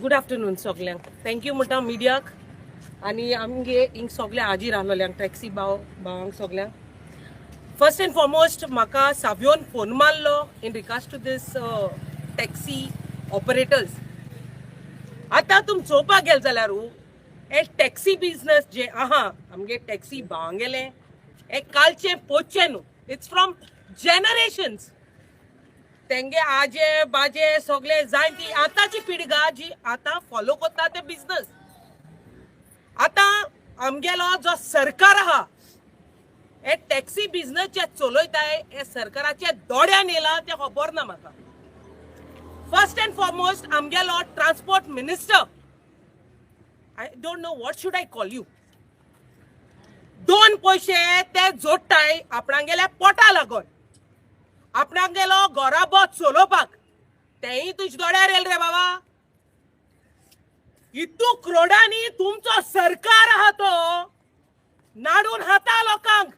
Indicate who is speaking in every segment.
Speaker 1: Good afternoon सगळ्यांक. Thank you म्हणटा मिडियाक आनी आमगे हिंग सगळ्या हाजीर आहलोल्यांक टॅक्सी भावांक सगळ्यांक. फर्स्ट एंड फॉरमोस्ट म्हाका सावियोन फोन मारलो in regards to these taxi operators. आतां तुमी चोवपाक गेले जाल्यार हे टॅक्सी बिजनस जे आहा आमगे टॅक्सी भावांगेले हे कालचे पोचचे न्हू. It's from generations. तेंगे आजे बाजे सगळे जायती आतांची पिढगा जी आता फॉलो करता ते बिझनस. आता आमगेलो जो सरकार आहा हे टॅक्सी बिझनस जे चलयताय हे सरकाराचे दोड्यान येला ते खबर ना म्हाका. फर्स्ट एंड फॉरमोस्ट आमगेलो transport minister, I don't know what should I call you. दोन पैसे ते जोडटाय आपणांगेल्या पोटा लागून. आपणाक गेलो घोराबोत चलोवपाक तेय तुझ दोड्यार येल रे बाबा. इतू क्रोडांनी तुमचो सरकार आहा तो नाडून हाता लोकांक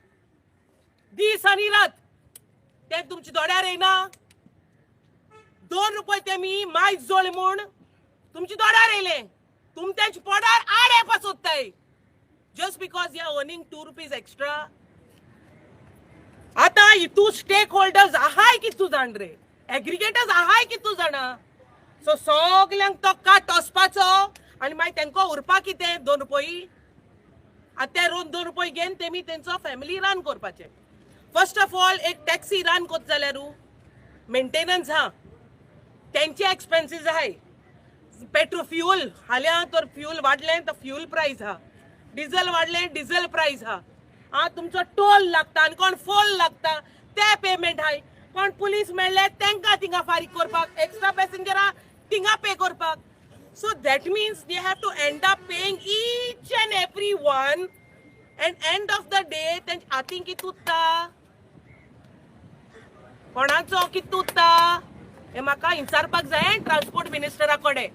Speaker 1: दीस आनी रात. ते तुमच्या दोड्यार येना. 2 रुपये तेमी मायज जोळ म्हूण तुमच्या दोड्यार येयले. तुम तेंच्या पोटार आडे पसोत्ताय just because you are earning 2 rupees extra. आता इतू स्टेक होल्डर्स आहाय कितू जाण रे, एग्रिगेटर्स आहाय कितू जाणा. सो सगल्यांक तो काट टोसपाचो आनी मागीर तेंको उरपा कितें 2 रुपये. आतां ते 2 रुपये घेवन तेमी तेंचो फॅमिली रन करपाचे. फर्स्ट ऑफ ऑल एक टॅक्सी रन करता जाल्यार मेंटेनन्स आहा, तेंचे एक्सपेन्सीस आहाय. पेट्रोल फ्यूल हाल्या तर फ्यूल वाडलें तर फ्यूल प्रायस आहा. डिझल वाडलें डिझल प्रायस आहा. तुमचो टोल लागता आनी कोण फोल लागता ते पेमेंट हाय. कोण पुलीस मेळ्ळे तेंकां थिंगा फारीक करपाक, एक्स्ट्रा पॅसेंजरां थिंगा पे करपाक. So that means they have to end up paying each and every one. And end of the day तेंचे हातींक कितें उरता, कोणाचो कितें उरता हें म्हाका विचारपाक जाय ट्रान्सपोर्ट मिनिस्टरा कडेन.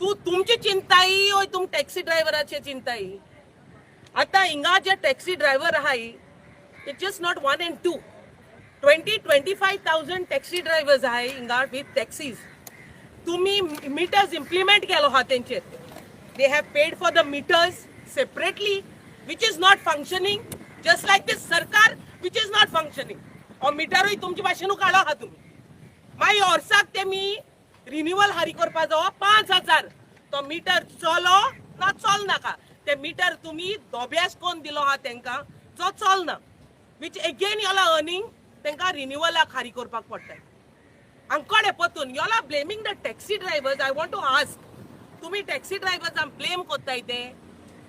Speaker 1: तुमची चिंताय ओय तुम टॅक्सी ड्रायव्हराचे चिंताय. आता हिंगा जे टॅक्सी ड्रायव्हर आहाय it just not 1 and 2. 20-25,000 taxi drivers आहाय हिंगा विथ टॅक्सीज. तुम्ही मिटर्स इम्प्लिमेंट केलो हा तेंचेर. They have paid for the metres separately which is not functioning just like this सरकार विच इज नॉट फंक्शनिंग. हो मिटरूय तुमचे भाशेनू काडलो आहा तुमी. मागीर वर्साक तेमी रिन्युअल हारी करपा जावो 5,000. तो मिटर चलो ना चल नाका. ते मिटर तुम्ही दोब्यास कोण दिलो हा तेंका जो चलना विच अगेन योला अर्निंग तेंका रिन्युअलाक हारी करपाक पडटा. हांगकडे पतून योला blaming the taxi drivers. I want to ask, तुम्ही टॅक्सी ड्रायव्हर्स ब्लेम कोत्ताय ते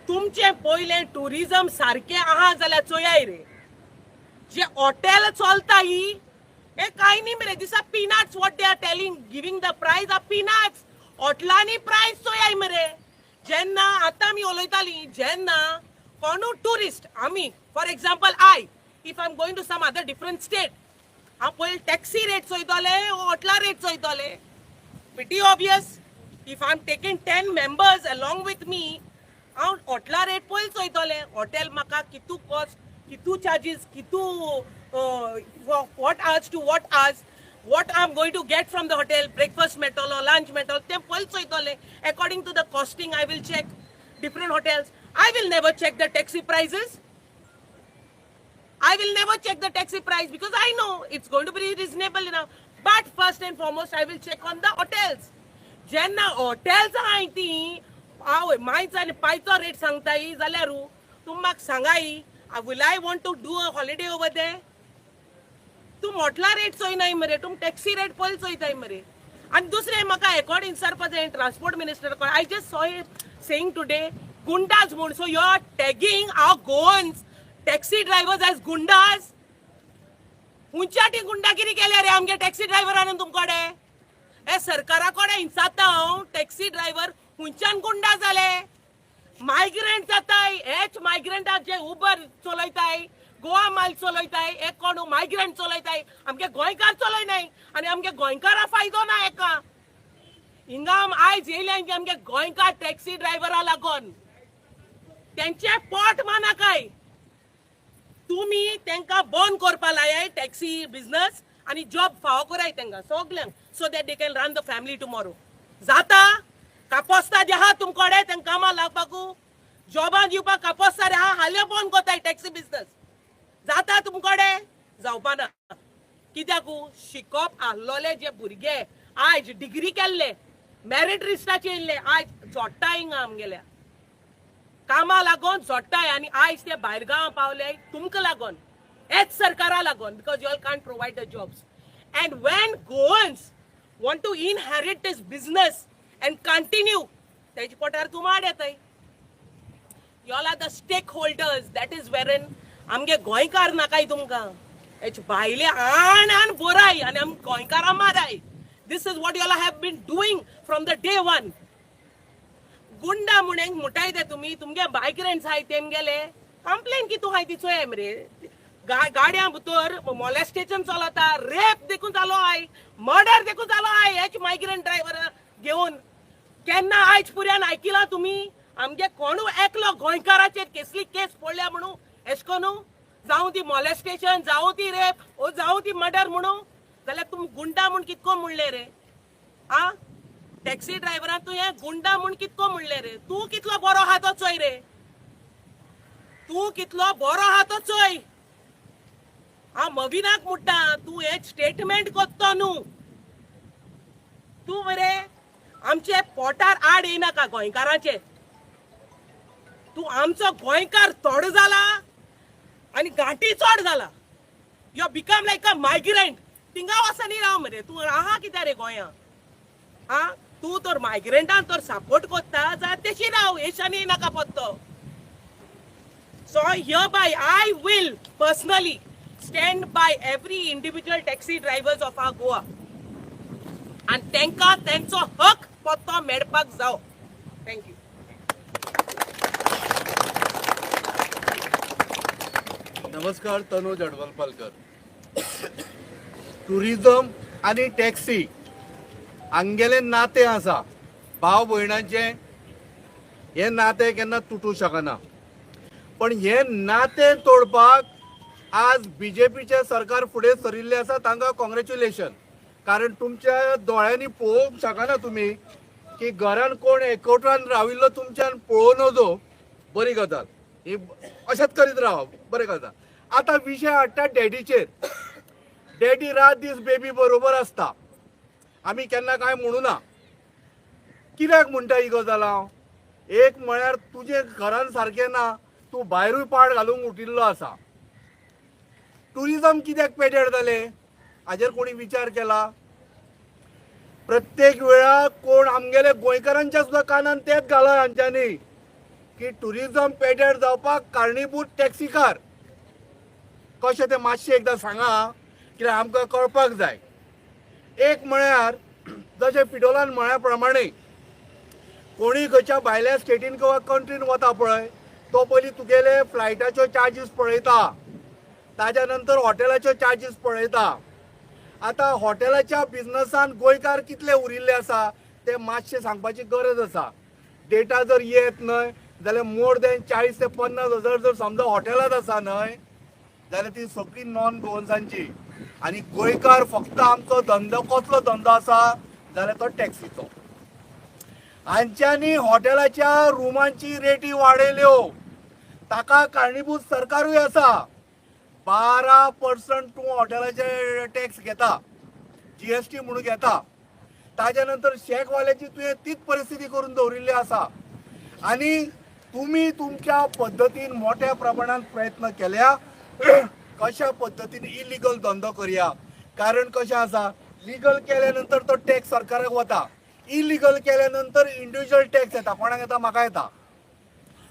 Speaker 1: तुमचे पयले टुरिझम सारखे आहा जाल्यार चोयाय रे. जे हॉटेल चलताय हे कांय न्ही मरे. दिसा peanuts what they are telling giving the price of peanuts. हॉटलांनी प्रायस चोयाय मरे. जेन्ना आतां आमी उलयतालीं जेन्ना कोणू टुरिस्ट आमी for example if I am going to some other different state हांव पयलीं टॅक्सी रेट चोयतले हॉटला रेट चोयतले. Pretty obvious. If I am taking 10 members along with me हांव हॉटला रेट पयलीं चोयतले. हॉटेल म्हाका कितू कॉस्ट कितू चार्जीस कितू watt hours to watt hours what I'm going to get from the hotel, breakfast metal or lunch metal, they pulse soitole. According to the costing, I will check different hotels. I will never check the taxi prices. I will never check the taxi price because I know it's going to be reasonable enough. But first and foremost, I will check on the hotels. Jenna hotels haiti, मायचा आणि पायचा rate सांगताय जाल्यार तुम म्हाका सांगाय will I want to do a holiday over there? तुम हॉटला rate चोयनाय मरे. तुम taxi rate पयलीं चोयताय मरे. आनी दुसरें म्हाका एकॉर्ड विचारपा जाय transport minister. I just saw it saying today goondas म्हूण. So you are tagging our Goans taxi drivers as goondas. हुंच्याटी गुंडागिरी केल्या रे आमगे टॅक्सी ड्रायव्हरान तुमकडे. हे सरकारा कडेन विचारता हांव टॅक्सी ड्रायव्हर हुंच्यान गुंडा जाले. मायग्रंट जाताय हेच मायग्रंटाक जे उबर चलयताय गोवा माल चलयताय एक कोण मायग्रंट चलयताय. आमगे गोंयकार चलयनाय आनी आमगे गोंयकारा फायदो ना एका. हिंगा आयज येयले आमगे गोंयकार टॅक्सी ड्रायव्हरा लागून तेंचे पोट मानाकाय. तुम्ही तेंका बंद करपा लायाय टॅक्सी बिझनस आनी जॉब फावो कराय तेंका सगल्यांक so that they can run the family tomorrow. जाता कापोस्ता जे आहा तुमकडे तांकां कामां लागपाकू जॉबां दिवपाक कापोस्ता रे आहा हाल्या बंद कोताय टॅक्सी बिझनेस जाता तुमकडे जावपा ना कित्याकू शिकप आसलोले जे भुरगे आयज डिग्री केल्ले मेरिट लिस्टाचेर येयल्ले आयज जोडटाय हिंगा आमगेल्या कामां लागोन जोडटाय आनी आयज ते भायर गांवां पावले तुमकां लागोन हेच सरकारा लागोन because you all can't provide the jobs end Wien Goans want to inherit this business and continue तेजी पोटार तूं माड येताय you all are the stakeholders that is wherein आमगे गोंयकार नाकाय तुमकां हेच भायले आण बोराय आनी आम गोंयकारां माराय this is what you all have been doing from the day one गुंडा म्हणून मुटाय ते तुमी तुमगे मायग्रेंट्स आहाय तेमगेले कंप्लेन कितू आहाय तिचो एम रे गाड्या भितर मॉलेस्टेशन चलता रेप देखून चालू आहाय मर्डर देखून चालू आहाय हेच मायग्रेंट ड्रायव्हर घेवन केन्ना आयज पुऱ्यान आयकिला तुमी आमगे कोणू एकलो गोंयकाराचेर कसली केस पडल्या म्हणू एश कोनू जावं ती मॉलेस्टेशन जावं ती रेप ओ जावं ती मर्डर म्हणू जाल्यार तुमी गुंडा म्हूण कितको म्हणले रे आ टॅक्सी ड्रायव्हरान तूं हे गुंडा म्हूण कितको म्हणले रे तूं कितलो बरो आहा तो चोय रे तूं कितलो बरो आहा तो चोय हा मविनाक मुट्टा तू हे स्टेटमेंट कोत्तो न्हू तू मरे आमचे पोटार आड येनाका गोंयकारांचे तू आमचो गोंयकार चड जाला आनी गांठी चड जाला you become like a migrant थिंगा वचनी राव मरे तू आहा कित्या रे गोंया हा तू तर मायग्रंटांक तर सपोर्ट कोत्ता जाल्यार तेशी राव हेशान येनाका पत्तो so hereby I will personally stand by every individual taxi drivers of our Goa and तांकां तेंचो हक पत्तो मेळपाक जावो थँक्यू
Speaker 2: नमस्कार तनुज अडवलपालकर टुरिझम आणि टॅक्सी हांगेले नाते आसा भाव भयणांचे हे नाते केन्ना तुटू शकना पण हे नाते तोडपाक आज बीजेपीचे सरकार फुडें सरिल्ले आसा तांकां कॉंग्रॅच्युलेशन कारण तुमच्या दोळ्यांनी पळोवंक शकना तुमी की घरान कोण एकवटान राविल्लो तुमच्यान पळोवन नजो बरी गजाल ही अशेंच करीत रावप बरें गजाल आता विषय हाडटा डॅडीचेर डॅडी रात दीस बेबी बरोबर आसता आमी केन्ना काय म्हणू ना कित्याक म्हणटा ही गजाल हांव एक म्हळ्यार तुजे घरान सारकें ना तूं भायरूय पाड घालूंक उटिल्लो आसा टुरिझम कित्याक पेड्यार जाले हाजेर कोणी विचार केला प्रत्येक वेळा कोण आमगेले गोंयकारांच्या सुद्दां कानान तेच घाला हांच्यांनी की टुरिझम पेड्यार जावपाक कारणीभूत टॅक्सीकार कशें तें मातशें एकदां सांगा कित्याक आमकां कळपाक जाय एक म्हळ्यार जशें पिडोलान म्हळ्या प्रमाणे कोणी खंयच्या भायल्या स्टेटीन किंवा कंट्रीन वता पळय तो पयलीं तुगेले फ्लायटाच्यो चार्जीस पळयता ताज्या नंतर हॉटेलाच्यो चार्जीस पळयता आतां हॉटेलाच्या बिजनसान गोंयकार कितले उरिल्ले आसा ते मातशें सांगपाची गरज आसा डेटा जर येत न्हय जाल्यार मोर दॅन 40 ते 50 हजार जर समजा हॉटेलांत आसा न्हय जाल्यार ती सगळी नॉन गोवन्सांची आनी गोंयकार फक्त आमचो धंदो कसलो धंदो आसा जाल्यार तो टॅक्सीचो हांच्यांनी हॉटेलाच्या रुमांची रेटी वाडयल्यो ताका कारणीभूत सरकारूय आसा 12% तूं हॉटेलाचे टॅक्स घेता जीएसटी म्हणून घेता ताज्या नंतर शेकवाल्याची तुवें तीच परिस्थिती करून दवरिल्ली आसा आनी तुमी तुमच्या पद्दतीन मोठ्या प्रमाणात प्रयत्न केल्या कशा पद्दतीन इलिगल धंदो करया कारण कशें आसा लिगल केल्या नंतर तो टॅक्स सरकाराक वता इलिगल केल्या नंतर इंडिव्हिज्युअल टॅक्स येता कोणाक येता म्हाका येता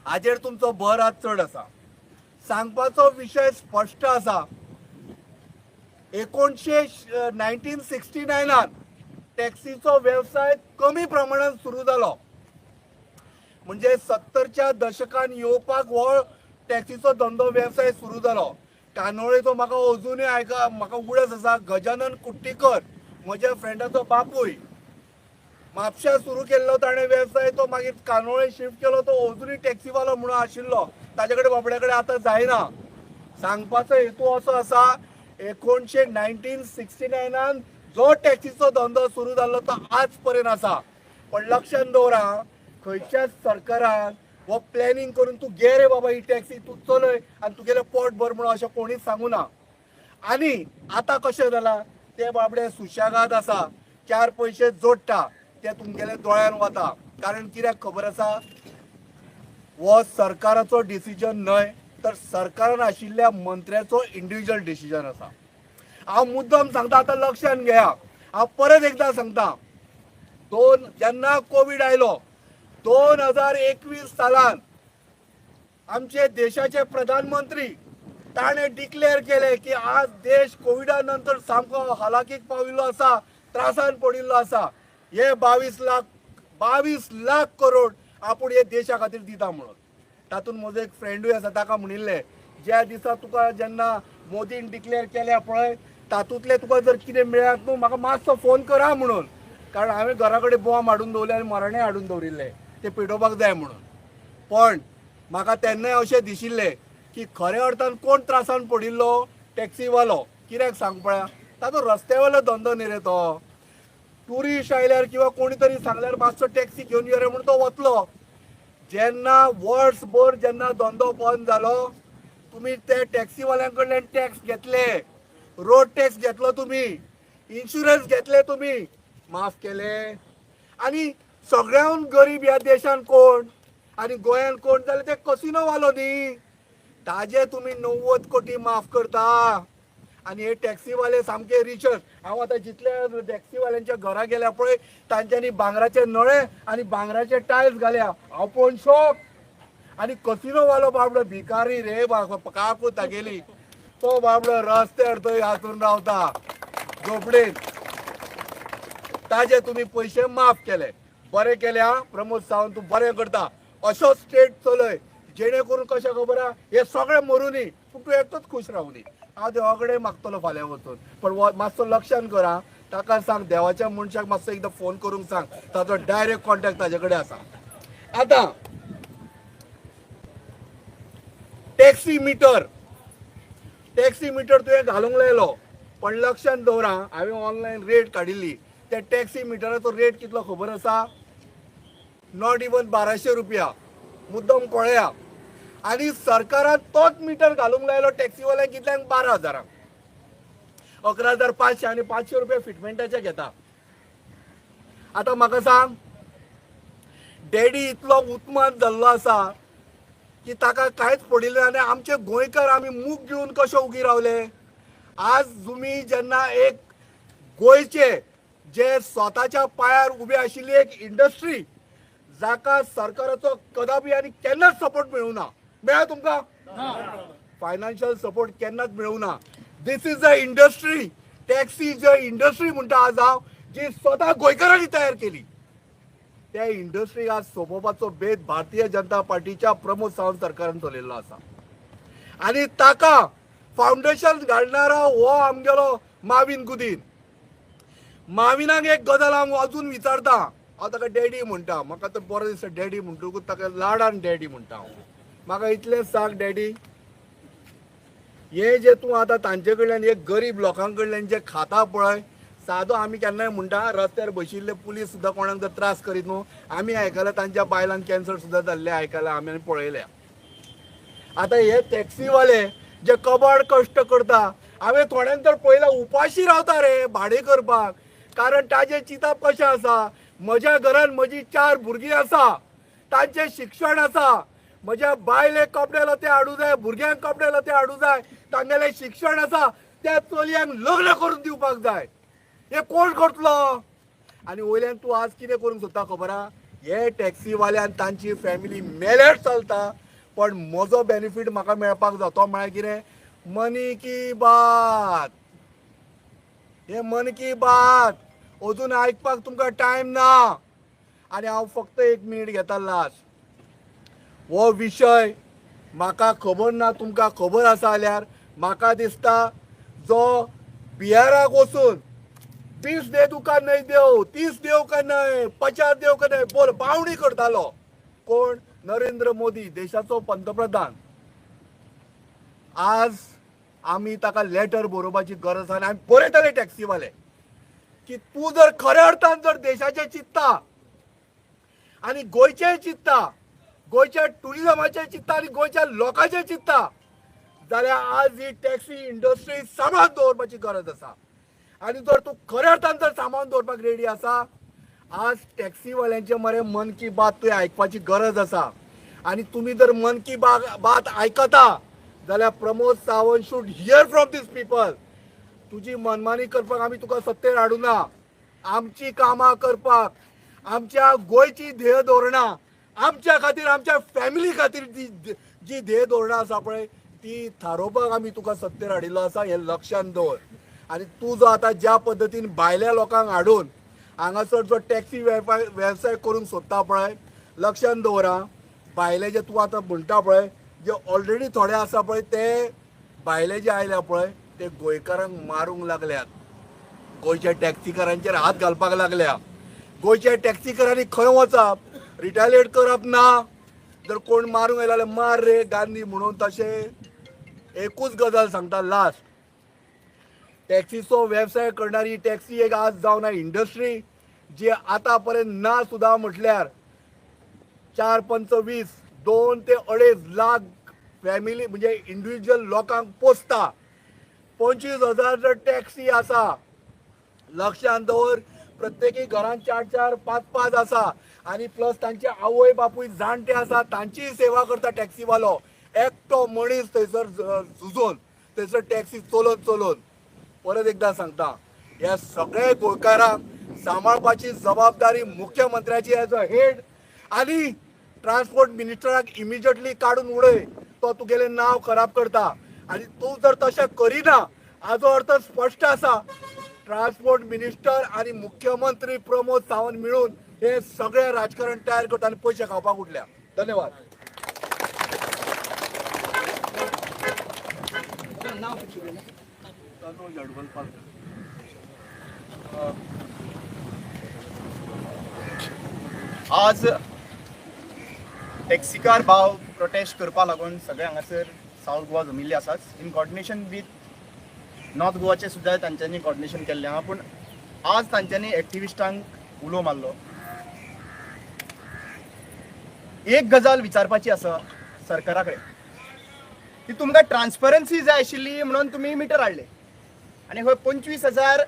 Speaker 2: हाजेर तुमचो भर आज चड आसा सांगपाचो विषय स्पश्ट आसा 1969 टॅक्सीचो वेवसाय कमी प्रमाणात सुरू जालो म्हणजे 70च्या दशकान येवपाक हो टॅक्सीचो धंदो वेवसाय सुरू जालो कानोळेचो म्हाका अजुनूय म्हाका उगडस आसा गजानन कुट्टीकर म्हज्या फ्रेंडाचो बापूय म्हापशा सुरू केल्लो ताणें वेवसाय तो मागीर कानोळे शिफ्ट केलो तो अजुनूय टॅक्सीवालो म्हणून आशिल्लो ताजे कडेन बाबड्या कडेन आतां जायना सांगपाचो हेतू असो आसा 1969 जो टॅक्सीचो धंदो सुरू जाल्लो तो आज पर्यंत आसा पण लक्षात दवरा खंयच्याच सरकारान हो प्लॅनिंग करून तू घे रे बाबा ही टॅक्सी तू चलय आणि तुगेले पोट भर म्हणून अशें कोणीच सांगू ना. आणि आता कशें जाला ते बाबडे सुशेगाद आसा, 4 पयशे जोडटा ते तुमगेले दोळ्यान वता. कारण कित्याक खबर आसा, हो सरकाराचो डिसिजन न्हय तर सरकारान आशिल्ल्या मंत्र्याचो इंडिव्हिज्युअल डिसिजन आसा. हांव मुद्दम सांगता, आतां लक्षान घेया, हांव परत एकदां सांगता, जेन्ना कोविड आयलो 2021 सालान आमचे देशाचे प्रधानमंत्री ताणे डिक्लेअर केले की आज देश कोविडा नंतर सामको हालाकीक पाविल्लो आसा, त्रासान पडिल्लो आसा. हे 22 लाख करोड आपूण हे देशा खातीर दिता म्हणून. तातूंत म्हजो एक फ्रेंडूय आसा, ताका म्हणिल्लें ज्या दिसा तुका जेन्ना मोदीन डिक्लेअर केल्या पळय तातूंतले तुका जर कितें मेळत न्हू म्हाका मातसो फोन करा म्हणून. कारण हांवें घरा कडेन बॉम्ब हाडून दवरले आनी मरणे हाडून दवरिल्ले ते पेटोवपाक जाय म्हणून. पण म्हाका तेन्नाय अशें दिशिल्लें की खऱ्या अर्थान कोण त्रासान पडिल्लो, टॅक्सीवालो. कित्याक सांग पळया, ताचो रस्त्यावेलो धंदो न्ही रे तो. ट्युरिस्ट आयल्यार किंवा कोणी तरी सांगल्यार मातसो टॅक्सी घेवन यो रे म्हणून तो वतलो. जेन्ना वर्सभर जेन्ना धंदो बंद जालो, तुमी ते टॅक्सीवाल्यां कडल्यान टॅक्स घेतले, रोड टॅक्स घेतलो तुमी, इन्शुरन्स घेतले तुमी, माफ केले. आणि सगळ्याहून गरीब ह्या देशान कोण आणि गोंयान कोण जाल्यार ते कसिनो वालो न्ही. ताजे तुमी 90 कोटी माफ करता आणि हे टॅक्सीवाले सामके रिचर. हांव आतां जितले टॅक्सीवाल्यांच्या घरा गेल्या पळय तांच्यांनी भांगराचे नळे आणि भांगराचे टायल्स घाल्या. हांव पळोवन शॉक. आणि कसिनो वालो बाबडो भिकारी रे काकू तागेली, तो बाबडो रस्त्यार थंय हातून रावता झोपडेन. ताजे तुमी पयशे माफ केले. बरें केल्या प्रमोद सावंत, तूं बरें करता. असो स्टेट चलय जेणे करून कशें खबर आहा हे सगळे मरुनी पूण तूं एकच खुश रावनी. हांव देवा कडेन मागतलो फाल्यां वचून. पण मातसो लक्षान करा, ताका सांग देवाच्या मनशाक मातसो एकदां फोन करूंक सांग, ताचो डायरेक्ट कॉन्टॅक्ट ताजे कडेन आसा. आतां टॅक्सी मीटर तुवें घालूंक लायलो, पण लक्षान दवरा हांवें ऑनलायन रेट काडिल्ली. त्या टॅक्सी मिटराचो रेट कितलो खबर आसा? नॉट इवन 1200 रुपया. मुद्दम कळया. आणि सरकारान तोच मिटर घालूंक लायलो टॅक्सीवाल्यांक कितल्यांक? 12,000. 11,500 आणि 500 रुपया फिटमेंटाचे घेता. आता म्हाका सांग, डॅडी इतलो उतमात जाल्लो आसा की ताका कांयच पडिल्लें ना. आनी आमचे गोंयकार आमी मूग घेवन कशे उगी रावले. आज तुमी जेन्ना एक गोंयचे जे स्वताच्या पायार उबे आशिल्ली एक इंडस्ट्री जाका सरकाराचो कदापि आनी केन्नाच सपोर्ट मेळूना. मेळ्ळा तुमकां? फायनान्शियल सपोर्ट केन्नाच मेळूना. दिस इज अ इंडस्ट्री. टॅक्सी जे इंडस्ट्री म्हणटा आज हांव, जी स्वता गोंयकारांनी तयार केली. त्या इंडस्ट्रीक आज सोंपोवपाचो बेत भारतीय जनता पार्टीच्या प्रमोद सावंत सरकारान चलयल्लो आसा. आनी ताका फावंडेशन घालणारा हो आमगेलो माविन गुदीन. माविनाक एक गजाल हांव अजून विचारता. हांव ताका डॅडी म्हणटा. म्हाका तो बरो दिसता डॅडी म्हणटकूच ताका लाडान डॅडी म्हणटा हांव. म्हाका इतलेंच सांग डॅडी, हे जे तूं आतां तांचे कडल्यान एक गरीब लोकां कडल्यान जे खाता पळय, सादो आमी केन्नाय म्हणटा रस्त्यार बशिल्ले पुलीस सुद्दां कोणाक जर त्रास करीत न्हू, आमी आयकलां तांच्या बायलांक कॅन्सर सुद्दां जाल्ले आयकलां आमी आनी पळयल्या. आतां हे टॅक्सीवाले जे कबाड कश्ट करता, हांवें थोड्यांक तर पळयलां उपाशी रावता रे भाडे करपाक. कारण ताजे चिंतप कशें आसा, म्हज्या घरान म्हजी 4 भुरगीं आसा, तांचें शिक्षण आसा, म्हज्या बायलेक कपडे लते हाडूं जाय, भुरग्यांक कपडे लते हाडूं जाय, तांगेलें शिक्षण आसा, त्या चलयांक लग्न करून दिवपाक जाय. हे कोण करतलो? आनी वयल्यान तूं आज कितें करूंक सोदता खबर आहा? हे टॅक्सीवाल्यान तांची फॅमिली मेलेट चलता, पण म्हजो बेनिफीट म्हाका मेळपाक जाय. तो म्हळ्यार कितें? मनी की बात. हे मन की बात अजून आयकपाक तुमकां टायम ना. आनी हांव फक्त 1 मिनीट घेता लास्ट. हो विशय म्हाका खबर ना, तुमकां खबर आसा जाल्यार म्हाका दिसता जो बिहाराक वचून 20 दे तुका नहीं देव, 30 देव का नहीं, 50 देव का नहीं बोल बावणी करतालो. कोण? नरेंद्र मोदी, देशाचो पंतप्रधान. आज आमी ताका लेटर बरोवपाची गरज आसा. आनी आमी बरयतले टॅक्सीवाले की तूं जर खऱ्या अर्थान जर देशाचें चिंतता आणि गोयचे चित्ता, गोयच्या टुरिझमाचे चित्ता आणि गोयच्या लोकांचे चित्ता जाल्यार आज ही टॅक्सी इंडस्ट्री सांबाळून दवरपाची गरज आसा. आणि जर तू खऱ्या अर्थान जर सांबाळून दवरपाक रेडी आसा, आज टॅक्सीवाल्यांचे मरे मन की बात तुवें आयकपाची गरज आसा. आणि तुम्ही जर मन की बात आयकता जाल्यार Pramod Sawant should here from these people. तुझी मनमानी करपाक आमी तुका सत्तेर हाडूना. आमची कामां करपाक, आमच्या गोंयची ध्येय धोरणां, आमच्या खातीर, आमच्या फॅमिली खातीर जी ध्येय धोरणां आसा पळय ती थारोवपाक आमी तुका सत्तेर हाडिल्लो आसा, हें लक्षांत दवर. आणि तूं जो आतां ज्या पद्दतीन भायल्या लोकांक हाडून हांगासर जो टॅक्सी वेवसाय करूंक सोदता पळय, लक्षांत दवरा. भायले जे तूं आतां म्हणटा पळय, जे ऑलरेडी थोडे आसा पळय ते भायले जे आयल्या पळय ते गोंयकारांक मारूंक लागल्यात. गोंयच्या टॅक्सीकारांचेर हात घालपाक लागल्या. गोंयच्या टॅक्सीकारांनी खंय वचप, रिटालिएट करप ना. जर कोण मारूंक येयला जाल्यार मार रे गांधी म्हणून तशें एकूच गजाल सांगता लास्ट. टॅक्सीचो वेवसाय करणारी टॅक्सी एक आज जावन इंडस्ट्री जी आतां पर्यंत ना सुद्धा म्हटल्यार 4-5-20 2 ते 2.5 लाख फॅमिली म्हणजे इंडिव्हिज्युअल लोकांक पोसता. 25,000 जर टॅक्सी आसा, लक्षांत दवर. प्रत्येकी घरांत 4-4, 5-5 आसा. आणि प्लस तांचे आवय बापूय जाणटे आसा, तांचीय सेवा करता टॅक्सीवालो. एकटो मनीस थंयसर झुजून थंयसर टॅक्सी चलोवन. परत एकदा सांगता, ह्या सगळ्या गोंयकारांक सांबाळपाची जबाबदारी मुख्यमंत्र्याची एज अ हेड आणि ट्रान्सपोर्ट मिनिस्टराक इमिजिएटली काढून उडय. तो तुगेलें नांव खराब करता. आणि तूं जर तशें करिना हाजो अर्थ स्पश्ट आसा. ट्रान्सपोर्ट मिनिस्टर आणि मुख्यमंत्री प्रमोद सावंत मिळून हे सगळे राजकारण तयार करता आणि पयशे खावपाक उठल्या. धन्यवाद.
Speaker 3: आज टॅक्सीकार भाव प्रोटेस्ट करपा लागून सगळे हांगासर साऊथ गोवा जमिल्ले आसात. इन कॉर्डिनेशन विथ नॉर्थ गोवाचे सुद्धा तांच्यांनी कॉर्डिनेशन केल्लें आहा. पूण आज तांच्यांनी एक्टिविस्टांक उलो मारलो. एक गजाल विचारपाची आसा सरकारा कडेन की तुमकां ट्रान्सपरन्सी जाय आशिल्ली म्हणून तुमी मिटर हाडले आनी खंय 25,000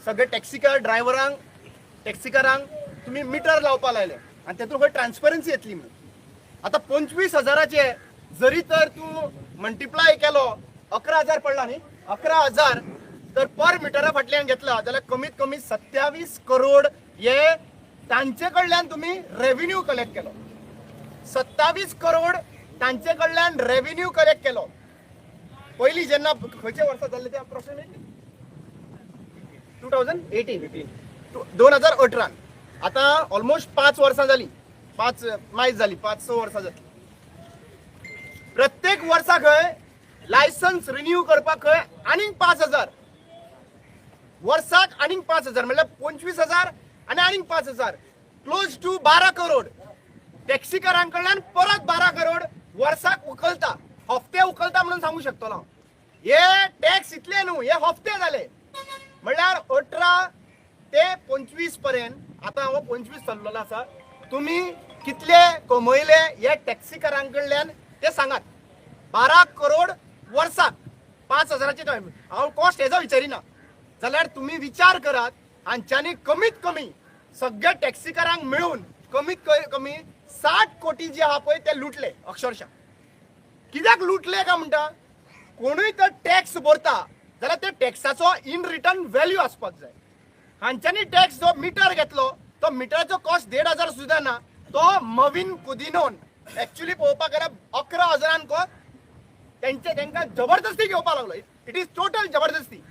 Speaker 3: सगळे टॅक्सीकार ड्रायव्हरांक टॅक्सीकारांक तुमी मिटर लावपा लायले आनी तेतून खंय ट्रान्सपरन्सी येतली म्हणून. आतां 25,000चे जरी तर तूं मल्टिप्लाय केलो 11,000 पडला न्ही, 11,000 तर पर मिटरा फाटल्यान घेतला जाल्यार कमीत कमी 27 करोड हे तांचे कडल्यान तुमी रेव्हेन्यू कलेक्ट केलो. 27 करोड तांचे कडल्यान रेव्हेन्यू कलेक्ट केलो. पयलीं जेन्ना खंयच्या वर्सा जाल्ले ते अप्रॉक्सिमेटली 2018 आतां ऑलमोस्ट 5 वर्सां जाली, 5 मायज जाली, 5-6 वर्सां जाली. प्रत्येक वर्सा खंय लायसन्स रिन्यू करपाक खंय आनीक 5,000 वर्साक आनीक 5,000 म्हणल्यार 25,000 आनी आनीक 5,000 क्लोज टू 12 करोड टॅक्सीकारां कडल्यान परत 12 करोड वर्साक उखलता. हफ्ते उखलता म्हणून सांगू शकतलो हांव. हे टॅक्स इतले न्हू, हे हफ्ते जाले म्हणल्यार 18 ते 25 पर्यंत. आतां हांव 25 चल्लेलो आसा. तुमी कितले कमयले हे टॅक्सीकारां कडल्यान ते सांगात. 12 करोड वर्साक 5,000चे टायम. हांव कॉस्ट हेजो विचारिना जाल्यार तुमी विचार करात. हांच्यांनी कमीत कमी सगळ्या टॅक्सीकारांक मेळून कमीत कमी 60 कोटी जे आहा पळय ते लुटले अक्षरशः. कित्याक लुटले काय म्हणटा, कोणूय तर टॅक्स भरता जाल्यार त्या टॅक्साचो इन रिटर्न व्हॅल्यू आसपाक जाय. हांच्यांनी टॅक्स जो मिटर घेतलो तो मिटराचो कॉस्ट 1,500 सुद्धा ना. तो मवीन कुदिनोन एक्चुअली पळोवपाक गेल्यार 11,000 तांकां जबरदस्ती घेवपाक लागलो. इट इज टोटल जबरदस्ती.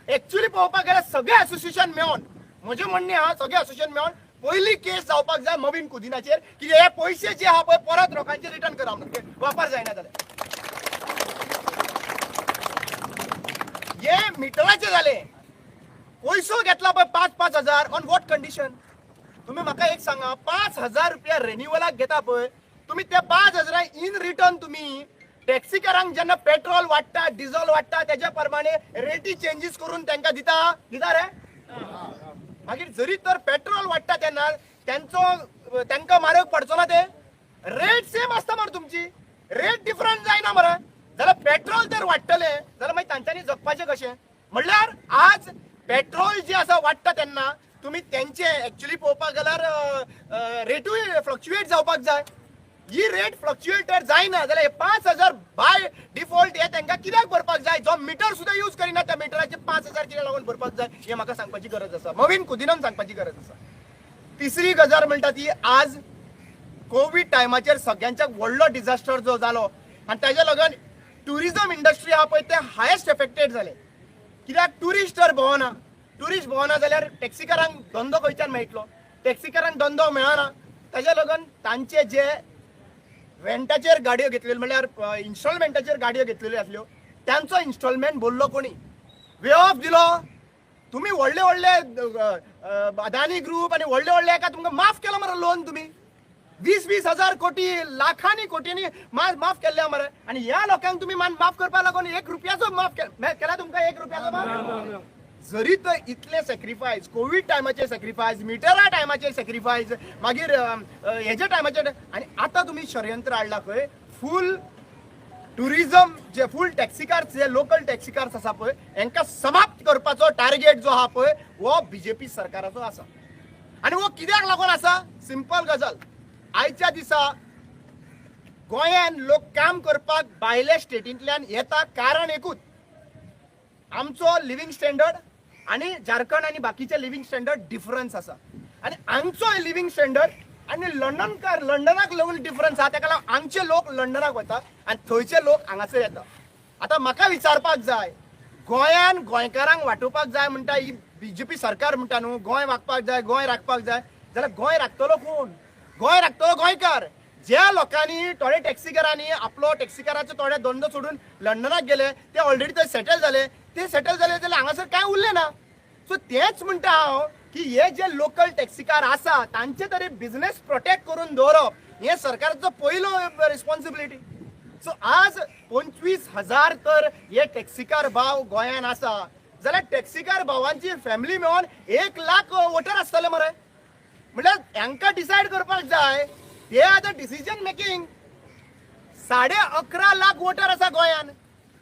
Speaker 3: एक्चुअली पळोवपाक गेल्यार सगळे असोसिएशन मेळोन, म्हजें म्हणणें आहा, सगळे असोसिएशन मेळोन पयली केस जावपाक जाय मवीन कुदिनाचेर की हे पयशे जे आहा पळय परत लोकांचे रिटर्न करा म्हणून, वापर जायना जाल्यार. हे मिटराचे जाले. पयसो घेतला पळय 5,000 ऑन वॉट कंडिशन. तुम्ही म्हाका एक सांगा, 5,000 रुपया रेन्युअलाक घेता पळय तुम्ही ते 5,000 इन रिटर्न तुम्ही टॅक्सीकारांक जेन्ना पेट्रोल वाडटा डिझल वाडटा त्याच्या प्रमाणे रेटी चेंजीस करून तांकां दिता रे. मागीर जरी तर पेट्रोल वाडटा तेन्ना त्यांचो तांकां म्हारग पडचो ना ते रेट सेम आसता मरे तुमची रेट डिफरंट जायना मरे जाल्यार पेट्रोल जर वाडटले जाल्यार मागीर तांच्यांनी जगपाचें कशें म्हणल्यार आज पेट्रोल जे आसा वाडटा तेन्ना तुम्ही त्यांचे ऍक्च्युअली पळोवपाक गेल्यार रेटूय फ्लक्च्युएट जावपाक जाय ही रेट फ्लक्च्युएटर जायना जाल्यार 5,000 बाय डिफॉल्ट हे तांकां कित्याक भरपाक जाय जो मिटर सुद्दां यूज करिना त्या मिटराचे 5,000 कित्याक लागून भरपाक जाय हे म्हाका सांगपाची गरज आसा मवीन कुदिनान सांगपाची गरज आसा तिसरी गजाल म्हणटा ती आज कोविड टायमाचेर सगळ्यांच्याक व्हडलो डिझास्टर जो जालो आनी ताज्या लागून टुरिझम इंडस्ट्री आहा पळय ते हायेस्ट एफेक्टेड जाले कित्याक टुरिस्ट जर भोवना जाल्यार टॅक्सीकारांक धंदो खंयच्यान मेळटलो टॅक्सीकारांक धंदो मेळना ताज्या लागून तांचे जे रेंटाचेर गाडयो घेतलेल्यो म्हणल्यार इन्स्टॉलमेंटाचेर गाडयो घेतलेल्यो आसल्यो त्यांचो इन्स्टॉलमेंट भरलो कोणी वे ऑफ दिलो तुम्ही व्हडले अदानी ग्रुप आनी व्हडले एका तुमकां माफ केलो मरे लोन तुम्ही 20,000 कोटी लाखांनी कोटींनी माफ केल्ले मरे आनी ह्या लोकांक तुम्ही माफ करपा लागून 1 रुपयाचो माफ केला तुमकां 1 रुपयाचो माफ जरी तर इतले सॅक्रिफायस कोविड टायमाचेर सॅक्रिफायस मिटरा टायमाचेर सॅक्रिफायस मागीर हेजे टायमाचेर आनी आतां तुमी षडयंत्र हाडला खंय फूल टुरिझम जे फूल टॅक्सीकार जे लोकल टॅक्सीकार्स आसा पळय हांकां समाप्त करपाचो टार्गेट जो आहा पळय हो बीजेपी सरकाराचो आसा आनी हो कित्याक लागून आसा सिंपल गजाल आयच्या दिसा गोंयान लोक काम करपाक भायल्या स्टेटींतल्यान येता कारण एकूच आमचो लिव्हिंग स्टँडर्ड आणि झारखंड आणि बाकीचे लिव्हिंग स्टँडर्ड डिफरन्स आसा आणि आमचो लिव्हिंग स्टँडर्ड आणि लंडनाक लेवल डिफरन्स आहा ताका लागून हांगचे लोक लंडनाक वता आणि थंयचे लोक हांगासर येता आतां म्हाका विचारपाक जाय गोंयान गोंयकारांक वांटोवपाक जाय म्हणटा ही बीजेपी सरकार म्हणटा न्हू गोंय वागपाक जाय गोंय राखपाक जाय जाल्यार गोंय राखतलो कोण गोंय राखतलो गोंयकार ज्या लोकांनी थोडे टॅक्सीकारांनी आपलो टॅक्सीकाराचो थोडे धंदो सोडून लंडनाक गेले ते ऑलरेडी थंय सेटल जाले जाल्यार हांगासर कांय उरलें ना सो तेच म्हणटा हांव की हे जे लोकल टॅक्सीकार आसा तांचे तरी बिझनेस प्रोटेक्ट करून दवरप हे सरकाराचो पयलो रिस्पॉन्सिबिलिटी सो आज 25,000 तर हे टॅक्सीकार भाव गोंयान आसा जाल्यार टॅक्सीकार भावांची फॅमिली मेळोन 1 लाख वोटर आसतले मरे म्हणल्यार हांकां डिसायड करपाक जाय हे are the decision making 11.5 lakh voter आसा गोंयान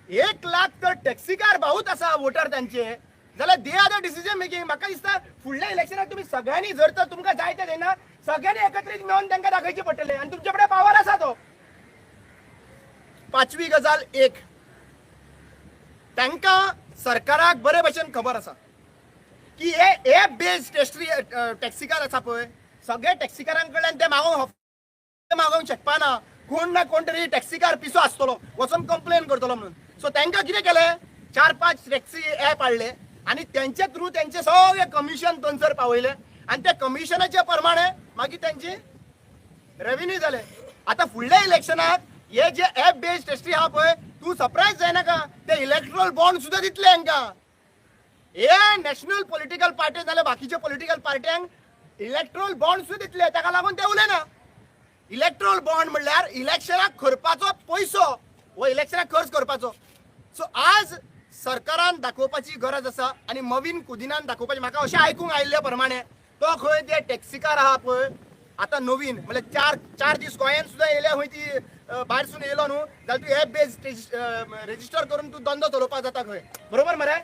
Speaker 3: 1 लाख तर टॅक्सीकार भाऊच आसा वोटर तांचे जाल्यार they are the decision making म्हाका दिसता फुडल्या इलेक्शनाक तुमी सगळ्यांनी जर तर तुमकां जाय ते देना सगळ्यांनी एकत्रीत मेळून तांकां दाखयचे पडटले आनी तुमचे कडेन पावर आसा तो पाचवी गजाल एक तांकां सरकाराक बरे भशेन खबर आसा की हे एप बेस्ड टॅक्सीकार आसा पळय सगळे टॅक्सीकारां कडल्यान ते मागोवंक शकपाना कोण ना कोण तरी टॅक्सीकार पिसो आसतलो वचून कंप्लेन करतलो म्हणून सो तांकां कितें केलें 4-5 टॅक्सी ऍप हाडले आनी त्यांचे थ्रू त्यांचे सगळे कमिशन थंयसर पावयले आनी त्या कमिशनाच्या प्रमाणे मागीर त्यांची रेव्हेन्यू जाले आता फुडल्या इलेक्शनाक हे जे ऍप बेस्ड टॅक्सी आहा पळय तूं सरप्रायज जायनाका ते इलेक्ट्रल बॉन्ड सुद्दां दितले हांकां हे नॅशनल पॉलिटिकल पार्टी जाल्यार बाकीचे पॉलिटिकल पार्ट्यांक इलेक्ट्रल बॉन्ड सुद्दां दितले ताका लागून ते उलयना इलेक्ट्रल बॉन्ड म्हणल्यार इलेक्शनाक खर्चाचो पयसो वो इलेक्शनाक खर्च करपाचो सो आज सरकारान दाखोवपाची गरज आसा आनी मवीन कुदिनान दाखोवपाची म्हाका अशें आयकूंक आयिल्ले प्रमाणे तो खंय ते टॅक्सीकार आहा पळय आतां नवीन म्हणल्यार चार दीस गोंयान सुद्दां येयल्या खंय ती भायरसून येयलो न्हू जाल्यार तूं एप बेस्ड रेजिस्टर करून तूं धंदो चलोवपाक जाता खंय बरोबर मरे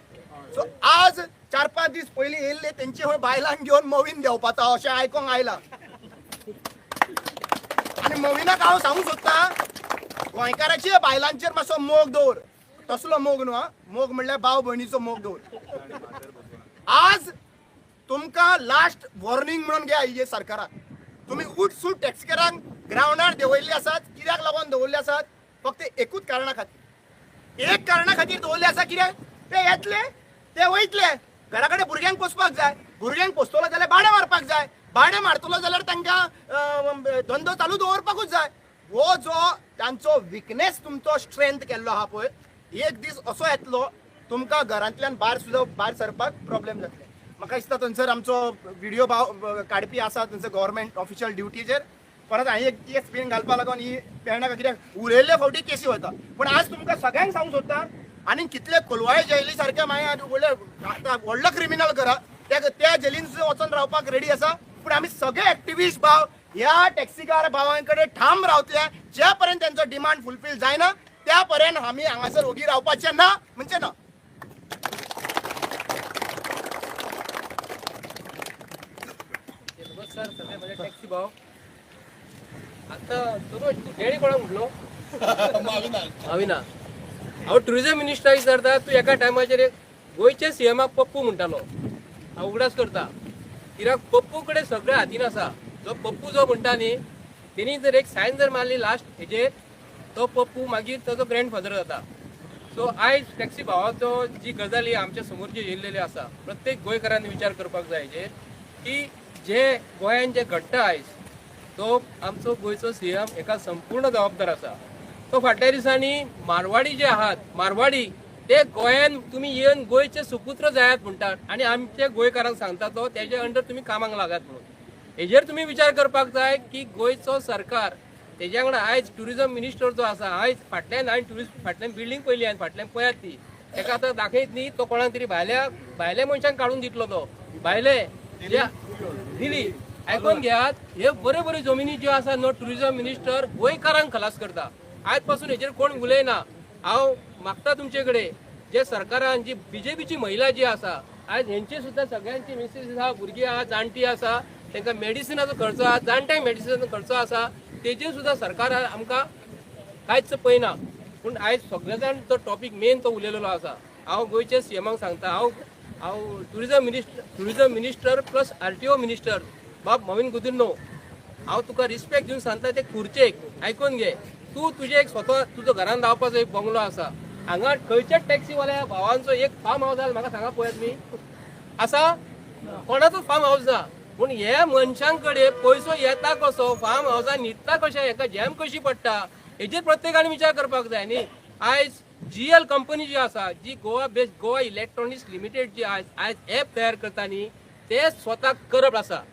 Speaker 3: सो आज 4-5 दीस पयलीं येयल्ले तेंचे खंय बायलांक घेवन मवीन देंवपाता अशें आयकूंक आयलां आनी मविनाक हांव सांगूंक सोदतां गोंयकाराचे बायलांचेर मातसो मोग दवर तसलो मोग न्हू मोग म्हणल्यार भाव भयणीचो मोग दवर आज तुमकां लास्ट वॉर्निंग म्हणून घ्या हे सरकाराक तुम्ही उठसूट टॅक्सीकारांक ग्रावंडार देंवयल्ले आसात कित्याक लागून दवरले आसात फक्त एकूच कारणां खातीर एक कारणां खातीर दवरले आसा कित्याक ते येतले ते वयतले घरा कडेन भुरग्यांक पोसपाक जाय भुरग्यांक पोसतलो जाल्यार भाडें मारपाक जाय भाडें मारतलो जाल्यार तांकां धंदो चालू दवरपाकूच जाय हो जो तांचो विकनेस तुमचो स्ट्रेंथ केल्लो आहा पळय एक दीस असो येतलो तुमकां घरांतल्यान भायर सरपाक प्रॉब्लेम जातले म्हाका दिसता थंयसर आमचो व्हिडिओ काडपी आसा थंयसर गव्हर्मेंट ऑफिशियल ड्युटीचेर परत हांवें एक केस बीन घालपा लागून ही पेरणा कित्याक उरयल्ले फावटी केसी वता पूण आज तुमकां सगळ्यांक सांगूंक सोदता आनी कितले कोलवाळे जेली सारके मागीर व्हडलो क्रिमिनल करा त्या जेलीन वचून रावपाक रेडी आसा पूण आमी सगळे एक्टिविस्ट भाव ह्या टॅक्सीकार भावांकडे ठाम रावतले ज्या पर्यंत त्यांचो डिमांड फुलफिल जायना त्या पर्यंत आम्ही हांगासर ओगी रावपाचे ना म्हणजे ना.
Speaker 4: सर सध्या माझे टॅक्सी भाव आता तू डेडी कोणाक म्हटलो अविना हांव टुरिझम मिनिस्टर विचारता तू एका टायमाचेर एक गोंयचे सीएमाक पप्पू म्हणटालो हांव उगडास करता कित्याक पप्पू कडेन सगळें हातीन आसा. जो पप्पू जो म्हणटा न्ही तेणी जर एक सायन जर मारली लास्ट हेजेर तो पप्पू मागीर ताजो ग्रँडफादर जाता. सो आयज टॅक्सी भावाचो जी गजाली आमच्या समोर जी येयल्लेली आसा प्रत्येक गोंयकारांनी विचार करपाक जाय हेजेर की जे गोंयान जे घडटा आयज तो आमचो गोंयचो सीएम एका संपूर्ण जबाबदार आसा. तो फाटल्या दिसांनी मारवाडी जे आहात मारवाडी ते गोंयान तुमी येवन गोंयचे सुपुत्र जायात म्हणटात आनी आमच्या गोंयकारांक सांगता तो तेजे अंडर तुमी कामाक लागात म्हणून. हेजेर तुमी विचार करपाक जाय की गोंयचो सरकार तेज्या वांगडा आयज टुरिझम मिनिस्टर जो आसा आयज फाटल्यान हांवें टुरिस्ट फाटल्यान बिल्डींग पयली हांवें फाटल्यान पळयात ती तेका आतां दाखयत न्ही तो कोणाक तरी भायल्या मनशांक काडून दितलो तो भायले दिली. आयकून घेयात हे बऱ्यो बऱ्यो जमिनी ज्यो आसा नो टुरिझम मिनिस्टर गोंयकारांक खलास करता. आयज पासून हेजेर कोण उलयना. हांव मागता तुमचे कडेन जे सरकारान जी बीजेपीची महिला जी आसा आयज हेंची सुद्दां सगळ्यांची मिसेस आहा भुरगीं आहा जाणटी आसा तांकां मेडिसिनाचो खर्च आहा जाणट्यांक मेडिसिनाचो खर्च आसा तेजेर सुद्दां सरकार आमकां कांयच पळयना. पूण आयज सगळे जाण तो टॉपीक मेन तो उलयलेलो आसा. हांव गोंयच्या सीएमाक सांगता हांव tourism minister plus RTO minister बाब मवीन गुदिन्नो हांव तुका रिस्पेक्ट दिवन सांगता ते खुर्चेक आयकून घे तूं तुजें एक स्वता तुजो घरान रावपाचो एक बंगलो आसा हांगा खंयच्याच टॅक्सीवाल्या भावांचो एक फार्म हावस आसा म्हाका सांगा पळयात न्ही आसा कोणाचोच फार्म हावस ना. पूण हे मनशां कडेन पयसो येता कसो फार्म हावसान न्हिदता कशें हेका जॅम कशी पडटा हेजेर प्रत्येकान विचार करपाक जाय न्ही. आयज GL कंपनी जी आसा जी Goa based Goa electronics limited जी आयज ॲप तयार करता न्ही ते स्वताक करप आसा.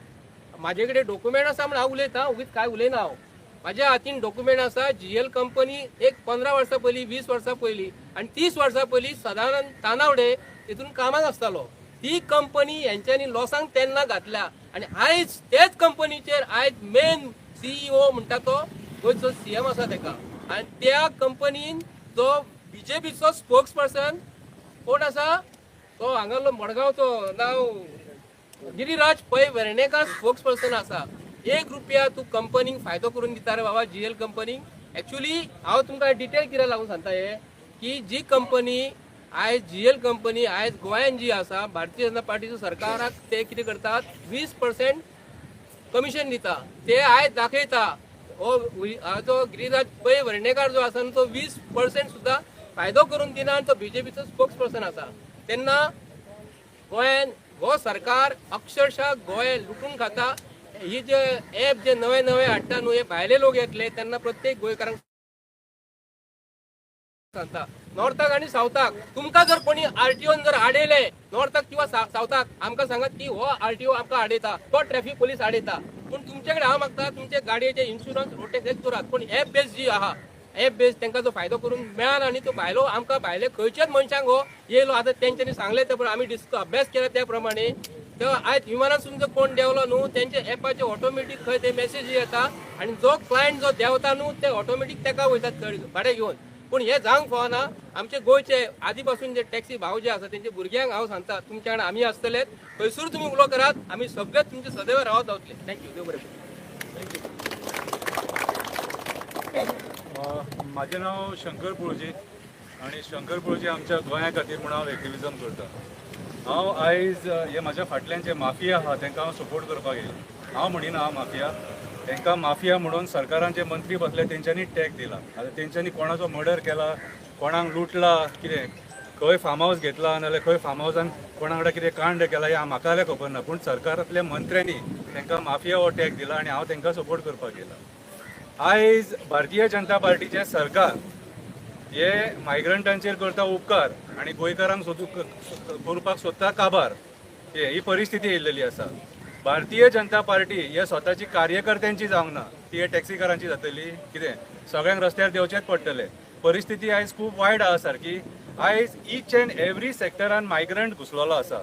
Speaker 4: म्हाजे कडेन डॉक्युमेंट आसा म्हण हांव उलयतां उगीच काय उलयना हांव. म्हाज्या हातीन डॉक्युमेंट आसा GL कंपनी एक 15 वर्सां पयलीं 20 वर्सां पयलीं आनी 30 वर्सां पयलीं सदानंद तानावडे तितून कामाक आसतालो. ती कंपनी हेंच्यांनी लॉसांक तेन्ना घातल्या आनी आयज तेच कंपनीचेर आयज मेन CEO म्हणटा तो गोंयचो CM आसा तेका आनी त्या कंपनीन जो BJPचो स्पोक्स पर्सन कोण आसा तो हांगालो मडगांवचो नांव गिरीराज पै वेर्णेकार स्पोक्स पर्सन आसा. ₹1 तू कंपनीक फायदो करून दिता रे बाबा GL कंपनीक. एक्चुअली हांव तुमकां डिटेल कितें लागून सांगता हे की जी कंपनी आयज GL कंपनी आयज गोंयान जी आसा भारतीय जनता पार्टीचो सरकाराक ते कितें करतात 20% कमिशन दिता ते आयज दाखयता हो जो गिरीराज पै वर्णेकार जो आसा तो 20% सुद्दां फायदो करून दिना आनी तो BJPचो स्पोक्स पर्सन आसा. तेन्ना गोंयान हो सरकार अक्षरशः गोंय लुटून खाता. ही जे ॲप जे नवे नवे हाडटा न्हू हे भायले लोक येतले तेन्ना प्रत्येक गोंयकारांक सांगता नॉर्थाक आनी सावथाक तुमकां जर कोणी RTOन जर आडयले नॉर्थाक किंवा सावथाक आमकां सांगात की हो RTO आमकां आडयता तो ट्रॅफिक पोलीस आडयता. पूण तुमचे कडेन हांव मागता तुमचे गाडयेचे इन्शुरन्स रोटेक्ट करात पूण ॲप बेस जी आहा ॲप बेस तांकां जो फायदो करून मेळना आनी तो भायलो आमकां भायले खंयच्याच मनशांक हो येयलो आतां तेंच्यांनी सांगले ते प्रमाणे आमी अभ्यास केला त्या प्रमाणे तो आयज विमानासून जर कोण देंवलो न्हू तेंचे ॲपाचे ऑटोमॅटीक खंय ते मेसेज येता आनी जो क्लायंट जो देंवता न्हू ते ऑटोमॅटीक तेका वयतात चड भाडें घेवन. पूण हे जावंक फावना. आमचे गोंयचे आदी पासून जे टॅक्सी भाव जे आसा तेंचे भुरग्यांक हांव सांगता तुमच्या वांगडा आमी आसतले खंयसूर तुमी उलो करात आमी सगळे तुमचे सदैव रावत रावतले. थँक्यू देव बरें.
Speaker 5: म्हाजें नांव शंकर पळोजी आनी शंकर पळोजी आमच्या गोंया खातीर म्हूण हांव एक्टिविजम करता. हांव आयज हे म्हाज्या फाटल्यान जे माफिया आहा तांकां हांव सपोर्ट करपाक येयला. हांव म्हणिना हांव माफिया तांकां माफिया म्हणून सरकारान जे मंत्री बसले तेंच्यांनी टॅग दिला. आतां तेंच्यांनी कोणाचो मर्डर केला कोणाक लुटला कितें खंय फार्म हावस घेतला नाजाल्यार खंय फार्म हावसान कोणा कडेन कितें कांड केला हें म्हाका जाल्यार खबर ना. पूण सरकारांतल्या मंत्र्यांनी तांकां माफिया हो टॅग दिला आनी हांव तांकां सपोर्ट करपाक येयला. आयज भारतीय जनता पार्टीचें सरकार हे मायग्रंटांचेर करता उपकार आनी गोंयकारांक करपाक सोदता काबार ही परिस्थिती येयल्लेली आसा. भारतीय जनता पार्टी हे स्वताची कार्यकर्त्यांची जावंक ना ती हे टॅक्सीकारांची जातली कितें सगळ्यांक रस्त्यार देंवचेच पडटले. परिस्थिती आयज खूब वायट आहा सारकी. आयज ईच एंड एवरी सेक्टरान मायग्रंट घुसलेलो आसा.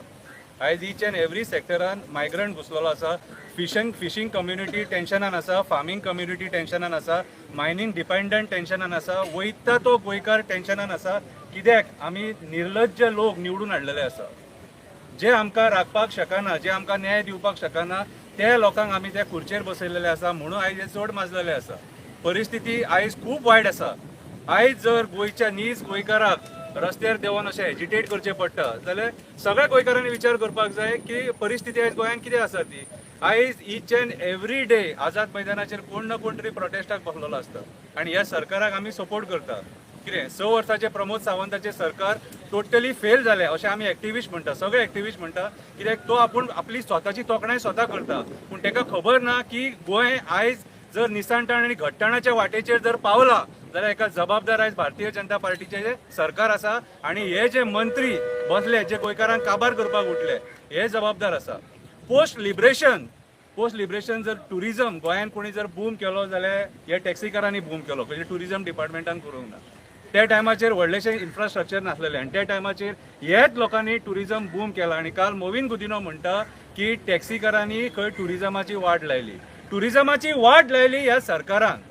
Speaker 5: आयज ईच अँड एवरी सेक्टरान मायग्रंट घुसलेलो आसा. फिशींग कम्युनिटी टेन्शनान आसा, फार्मींग कम्युनिटी टेन्शनान आसा, मायनींग डिपेंडंट टेन्शनान आसा, वयता तो गोंयकार टेन्शनान आसा. कित्याक आमी निर्लज्ज लोक निवडून हाडलेले आसा. जे आमकां राखपाक शकना, जे आमकां न्याय दिवपाक शकना, त्या लोकांक आमी त्या खुर्चेर बसयलेले आसा. म्हणून आयज हे चड माजलेले आसा. परिस्थिती आयज खूब वायट आसा. आयज जर गोंयच्या नीज गोंयकाराक रस्त्यार देंवन अशें एजिटेट करचें पडटा जाल्यार सगळ्या गोंयकारांनी विचार करपाक जाय की परिस्थिती आयज गोंयांत कितें आसा ती. आयज each and every day Azad मैदानाचेर कोण ना कोण तरी प्रोटेस्टाक बसलेलो आसता. आनी ह्या सरकाराक आमी सपोर्ट करता. कितें 6 वर्साचे प्रमोद सावंताचे सरकार टोटली फेल जाले अशें आमी एक्टिविस्ट म्हणटा, सगळे एक्टिविस्ट म्हणटा. कित्याक तो आपूण आपली स्वताची तोखणाय स्वता करता. पूण ताका खबर ना की गोंय आयज जर निसाणटाण आनी घट्टणाच्या वाटेचेर जर पावला जाल्यार एका जबाबदार आयज भारतीय जनता पार्टीचे जे सरकार आसा. आनी हे जे मंत्री बसले जे गोंयकारांक काबार करपाक उठले हे जबाबदार आसा. पोस्ट लिबरेशन जर टुरिझम गोंयांत कोणी जर बूम केलो जाल्यार हे टॅक्सीकारांनी बूम केलो, म्हणजे टुरिझम डिपार्टमेंटान करूंक ना. त्या टायमाचेर व्हडलेशें इन्फ्रास्ट्रक्चर नासलेलें आनी त्या टायमाचेर हेच लोकांनी टुरिझम बूम केला. आनी काल मोविन गुदिनो म्हणटा की टॅक्सीकारांनी खंय टुरिझमाची वाट लायली. टुरिझमाची वाट लायली ह्या सरकारान.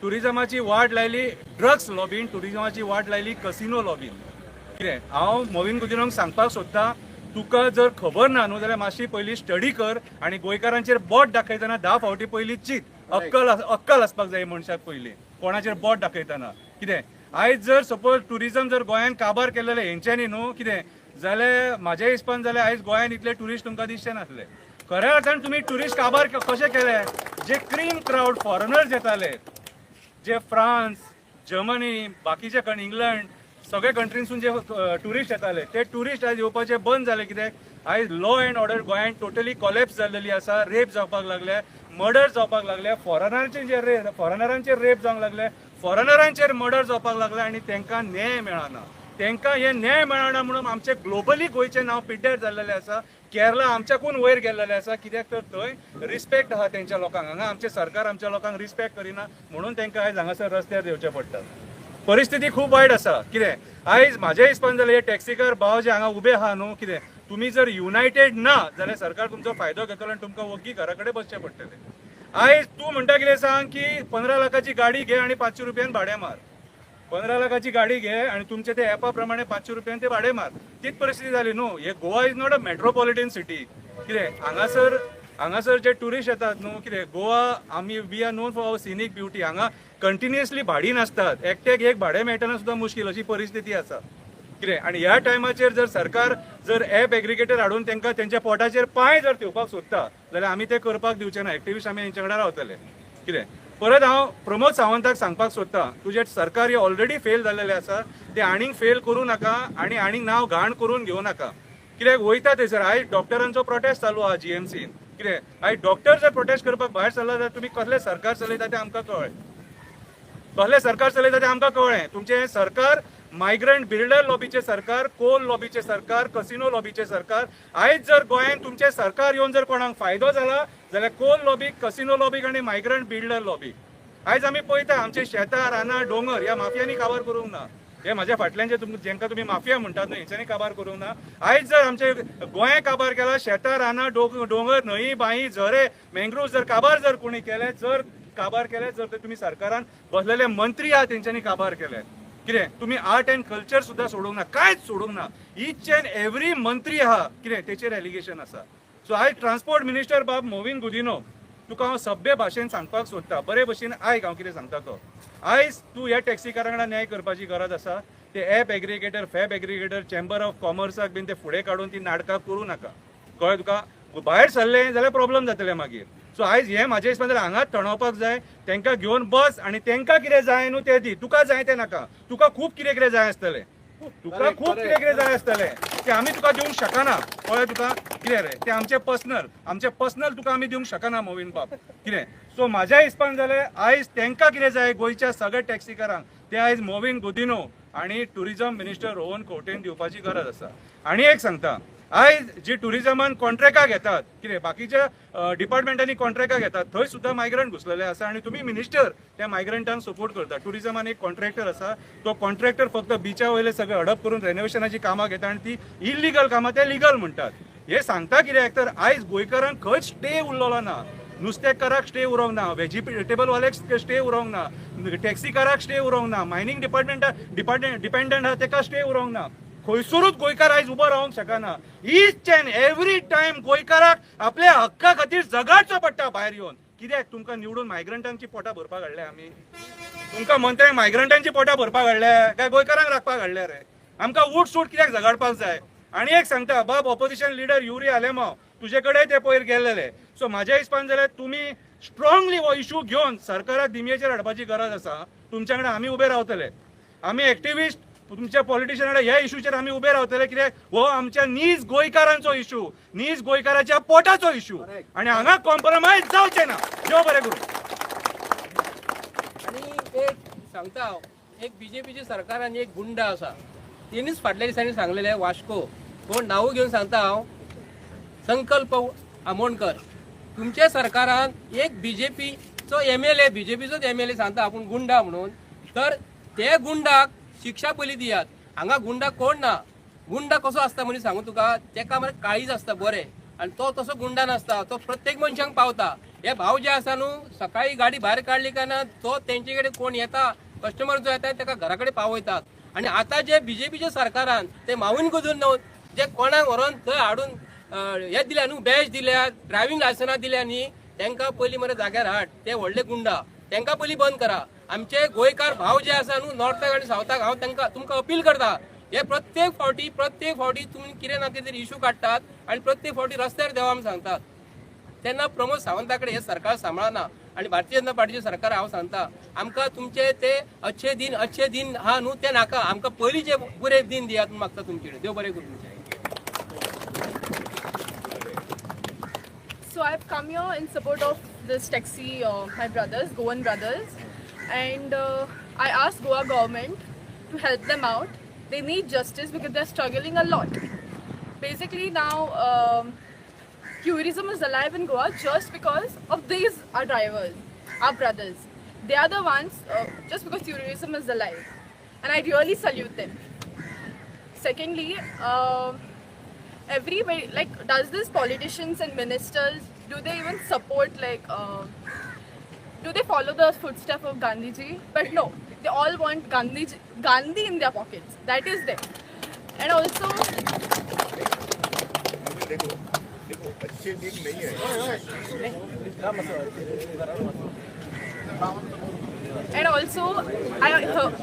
Speaker 5: टुरिझमाची वाट लायली ड्रग्स लॉबीन, टुरिझमाची वाट लायली कसिनो लॉबीन. कितें हांव मोविन गुदिनोक सांगपाक सोदतां, तुका जर खबर ना न्हू जाल्यार मातशी पयलीं स्टडी कर आनी गोंयकारांचेर बोट दाखयतना 10 फावटी पयलीं चिंत. अक्कल आसपाक जाय मनशाक पयलीं कोणाचेर बोट दाखयतना. कितें आयज जर सपोज टुरिझम जर गोंयांत काबार केलेले हेंच्यांनी न्हू कितें जाल्यार म्हाज्या हिसपान जाल्यार आयज गोंयांत इतले ट्युरिस्ट तुमकां दिसचे नासले. खऱ्या अर्थान तुमी ट्युरिस्ट काबार कशें केले. जे क्रीम क्रावड फॉरेनर्स येताले, जे फ्रांस, जर्मनी, बाकीचे इंग्लंड सगळे कंट्रीसून जे ट्युरिस्ट येताले ते ट्युरिस्ट आयज येवपाचे बंद जाले. कित्याक आयज लॉ अँड ऑर्डर गोंयांत टोटली कॉलेप्स जाल्लेली आसा. रेप जावपाक लागले, मर्डर जावपाक लागले, फॉरेनरांचेर रेप जावंक लागले, फॉरेनरांचेर मर्डर जावपाक लागले आनी तांकां न्याय मेळना. तांकां हे न्याय मेळना म्हणून आमचे ग्लोबली गोंयचें नांव पिड्ड्यार जाल्लेलें आसा. केरला आमच्याकून वयर गेल्लेलें आसा. कित्याक तर थंय रिस्पेक्ट आहा तेंच्या लोकांक. हांगा आमचे सरकार आमच्या लोकांक रिस्पेक्ट करिना म्हणून तांकां आयज हांगासर रस्त्यार येवचें पडटा. परिस्थिती खूब वायट आसा. कितें आयज म्हाज्या हिसपान जाल्यार हे टॅक्सीकार भाव जे हांगा उबे आहा न्हू कितें तुमी जर युनायटेड ना जाल्यार सरकार तुमचो फायदो घेतलो आनी तुमकां वग्गी घरा कडेन बसचें पडटलें. आयज तूं म्हणटा कितें सांग की 15 लाखाची गाडी घे आनी 500 रुपयान भाडें मार. 15 लाखाची गाडी घे आणि तुमचे ते ॲपा प्रमाणे 500 रुपयान ते भाडे मार. तीच परिस्थिती झाली न्हू. हे Goa is not a metropolitan city. कितें हांगासर जे टुरिस्ट येतात न्हू कितें गोवा आमी we are known for our scenic beauty. हांगा कंटिन्युअसली भाडी नासतात. एकट्याक एक भाडें मेळटना सुद्दां मुश्कील अशी परिस्थिती आसा. कितें आनी ह्या टायमाचेर जर सरकार जर ॲप एग्रिगेटर हाडून तांकां तेंच्या पोटाचेर पांय जर ठेवपाक सोदता जाल्यार आमी ते करपाक दिवचे ना. एक्टिविस्ट आमी हेंच्या कडेन रावतले. कितें परत हांव प्रमोद सावंताक सांगपाक सोदतां तुजें सरकार हे ऑलरेडी फेल जाल्लेलें आसा. ते आनीक फेल करूं नाका आनी आनीक नांव घाण करून घेवं नाका. कित्याक वयता थंयसर आयज डॉक्टरांचो प्रोटेस्ट चालू आहा जीएमसीन. कितें आयज डॉक्टर जर प्रोटेस्ट करपाक भायर सरला जाल्यार तुमी कसलें सरकार चलयता तें आमकां कळ्ळें. कसलें सरकार चलयता तें आमकां कळ्ळें. तुमचें सरकार मायग्रंट बिल्डर लॉबीचें सरकार, कोल लॉबीचें सरकार, कसिनो लॉबीचें सरकार. आयज जर गोंयांत तुमचें सरकार येवन जर कोणाक फायदो जाला जाल्यार कोल लॉबीक, कसिनो लॉबीक आनी मायग्रंट बिल्डर लॉबीक. आयज आमी पळयता आमचे शेतां, रानां, दोंगर ह्या माफियांनी काबार करूंक ना. हे म्हाज्या फाटल्यान जे जेंकां तुमी माफिया म्हणटात न्हय हेंच्यांनी काबार करूंक ना. आयज जर आमचे गोंय काबार केला, शेतां, रानां, दोंगर, न्हंय, बांय, झरे, मँग्रोव्ज जर काबार जर कोणी केले, जर ते तुमी सरकारान बसलेले मंत्री आहात तेंच्यांनी काबार केले. कितें तुमी आर्ट अँड कल्चर सुद्दां सोडूंक ना, कांयच सोडूंक ना. ईच अँड एवरी मंत्री आहा कितें तेचेर एलिगेशन आसा. सो आयज ट्रान्सपोर्ट मिनिस्टर बाब मोविन गुदिनो तुका हांव सभ्य भाशेन सांगपाक सोदता. बरे भशेन आयक हांव कितें सांगता तो. आयज तूं ह्या टॅक्सीकारां वांगडा न्याय करपाची गरज आसा. ते app aggregator, fab aggregator, chamber of कॉमर्साक बीन ते फुडें काडून ती नाटकां करूं नाका. कळ्ळें तुका. भायर सरलें जाल्यार प्रॉब्लेम जातले मागीर. सो आयज हें म्हाज्या हिसपान जाल्यार हांगाच थंडोवपाक जाय. तांकां घेवन बस आनी तांकां कितें जाय न्हू तें दी. तुका जाय तें नाका. तुका खूब कितें जाय आसतलें. तुका खूब कितें जाय आसतलें तें आमी तुका दिवंक शकना. कळ्ळें तुका. कितें रे तें आमचें पर्सनल तुका आमी दिवंक शकना मोविन बाब. कितें सो म्हाज्या हिसपान जाल्यार आयज तांकां कितें जाय गोंयच्या सगळ्या टॅक्सीकारांक ते आयज मोविन गुदिनो आनी टुरिझम मिनिस्टर रोहन खंवटेन दिवपाची गरज आसा. आनी एक सांगता आयज जी टुरिझमान कॉन्ट्रॅक्टां घेतात कितें बाकीच्या डिपार्टमेंटांनी कॉन्ट्रॅक्टां घेतात थंय सुद्दां मायग्रंट घुसलेले आसा आनी तुमी मिनिस्टर त्या मायग्रंटांक सपोर्ट करता. टुरिझमान एक कॉन्ट्रॅक्टर आसा तो कॉन्ट्रॅक्टर फक्त बिचा वयले सगळे हडप करून रेनोवेशनाची कामां घेता आनी ती इल्लिगल कामां ते लिगल म्हणटात. हे सांगता कित्याक तर आयज गोंयकारांक खंयच स्टे उरलेलो ना. नुस्तेकाराक स्टे उरोंक ना, व्हेजिटेबलवाल्याक स्टे उरोंक ना, टॅक्सीकाराक स्टे उरोंक ना, मायनिंग डिपेंडंट आहा तेका स्टे उरोंक ना. खंयसरूच गोंयकार आयज उबो रावंक शकना. ईच अँड एवरी टायम गोंयकाराक आपल्या हक्का खातीर झगडचो पडटा भायर येवन. कित्याक तुमकां निवडून मायग्रंटांची पोटां भरपाक हाडले आमी? तुमकां मंत्र्यांक मायग्रंटांची पोटां भरपाक हाडले काय गोंयकारांक राखपाक हाडले रे? आमकां उठ सूट कित्याक झगडपाक जाय? आनी एक सांगता, बाब ऑपोजिशन लिडर युरी आलेमाव तुजे कडेन ते पयर गेल्लेले. सो म्हाज्या हिसपान जाल्यार तुमी स्ट्रॉंगली हो इशू घेवन सरकाराक दिमेचेर हाडपाची गरज आसा. तुमच्या कडेन आमी उबे रावतले. आमी एक्टिविस्ट तुमच्या पॉलिटिशियनां ह्या इशूचेर आमी उबे रावतले कित्याक हो आमच्या नीज गोंयकारांचो इशू, नीज गोंयकाराच्या पोटाचो इशू आनी हांगा कॉम्प्रोमायज जावचें ना. देव बरें करूं.
Speaker 4: आणि एक सांगता हांव, एक बीजेपीचे सरकार आनी एक गुंड आसा. तेणीच फाटल्या दिसांनी सांगलेले वास्को, कोण नांव घेवन सांगता हांव, संकल्प आमोणकर. तुमच्या सरकारान एक बीजेपीचो MLA, बीजेपीचोच MLA सांगता आपूण गुंडा म्हणून, तर ते गुंडाक शिक्षा पयली दियात. हांगा गुंडा कोण ना. गुंडा कसो आसता म्हणजे सांगू तुका, तेका मरे काळीज आसता बरें, आनी तो तसो गुंडा नासता, तो प्रत्येक मनशांक पावता. हे भाव जे आसा न्हू, सकाळी गाडी भायर काडली काय ना, तो तेंचे कडेन कोण येता, कस्टमर जो येता तेका घरा कडेन पावयतात. आणि आता जे बीजेपीच्या सरकारान ते मावून गजून न्हू, जे कोणाक व्हरोन थंय हाडून हे दिल्या न्हू, बॅच दिल्या, ड्रायव्हिंग लायसन्स दिल्या न्ही, तेंकां पयलीं मरे जाग्यार हाड. ते व्हडले गुंडा, तेंकां पयलीं बंद करा. आमचे गोंयकार भाव जे आसा न्हू, नॉर्थाक आनी सावथाक, हांव तांकां तुमकां अपील करता, हे प्रत्येक फावटी तुमी कितें ना कितें इशू काडटात आनी प्रत्येक फावटी रस्त्यार देवा आमी सांगतात. तेन्ना प्रमोद सावंता कडेन हे सरकार सांबाळना. आणि भारतीय जनता पार्टीचे सरकार हांव सांगता, आमकां तुमचे ते अच्छे दिन हा न्हू ते नाका. आमकां पयलींचे बरे दिन दियात म्हूण मागता तुमचे कडेन. देव बरें करूं तुमचे.
Speaker 6: So I've come here in support of this taxi, my brothers, Goan brothers, and I asked Goa government to help them out. They need justice because they're struggling a lot. Basically now, tourism is alive in Goa just because of these our drivers, our brothers. They are the ones, just because tourism is alive, and I really salute them. Secondly, everybody, like, does this politicians and ministers, do they even support, like, do they follow the footsteps of Gandhi ji? But no, they all want Gandhi in their pockets. That is them. And also,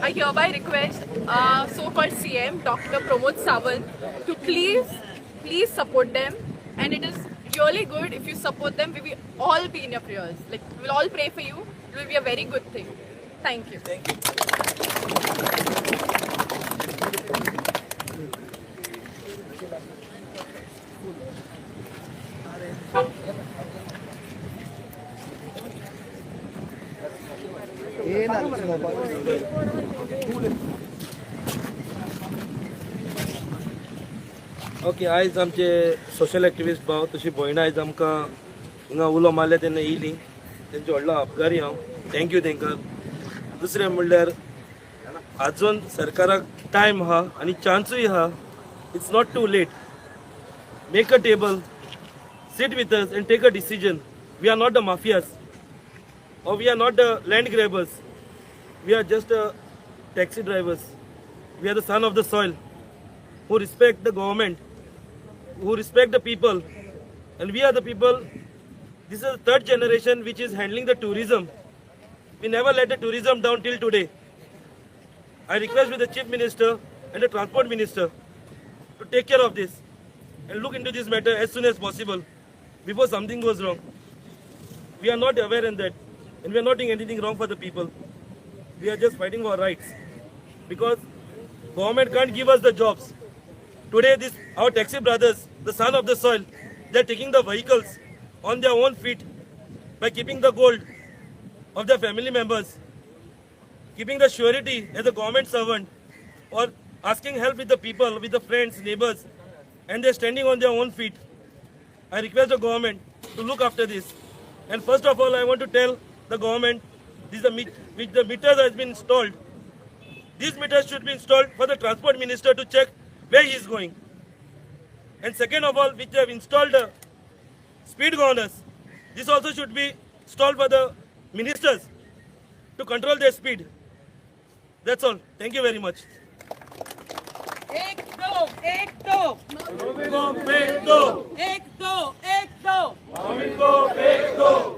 Speaker 6: I hereby request so-called CM Dr. Pramod Sawant to please support them, and it is really good if you support them. We will all be in your prayers. Like, we will all pray for you. It will be a very good thing. Thank you.
Speaker 7: Okay, आयज आमचे social activist भाव तशी भयण आयज आमकां हिंगा उलो मारले तेन्ना येयली. तेंचे व्हडलो आभारी हांव. थँक्यू तेंकां. दुसरें म्हणल्यार आजून सरकाराक टायम आहा आनी चान्सूय आहा. It's not too late. Make a table, sit with us and take a decision. We are not the mafias, or we are not the land grabbers. We are just taxi drivers. We are the son of the soil who respect the government, who respect the people, and we are the people. This is the third generation which is handling the tourism. We never let the tourism down till today. I request with the Chief Minister and the Transport Minister to take care of this and look into this matter as soon as possible before something goes wrong. We are not aware in that, and we are not doing anything wrong for the people. We are just fighting for our rights because government can't give us the jobs. Today, our taxi brothers, the son of the soil, they are taking the vehicles on their own feet by keeping the gold of their family members, keeping the surety as a government servant, or asking help with the people, with the friends, neighbors, and they are standing on their own feet. I request the government to look after this. And first of all, I want to tell the government, which the meters has been installed. These meters should be installed for the transport minister to check where he is going. And second of all, which they have installed speed governors. This also should be installed by the ministers to control their speed. That's all. Thank you very much.
Speaker 1: एक दो एक दो
Speaker 7: फेंक दो,
Speaker 1: एक दो एक दो
Speaker 7: को फेंक दो.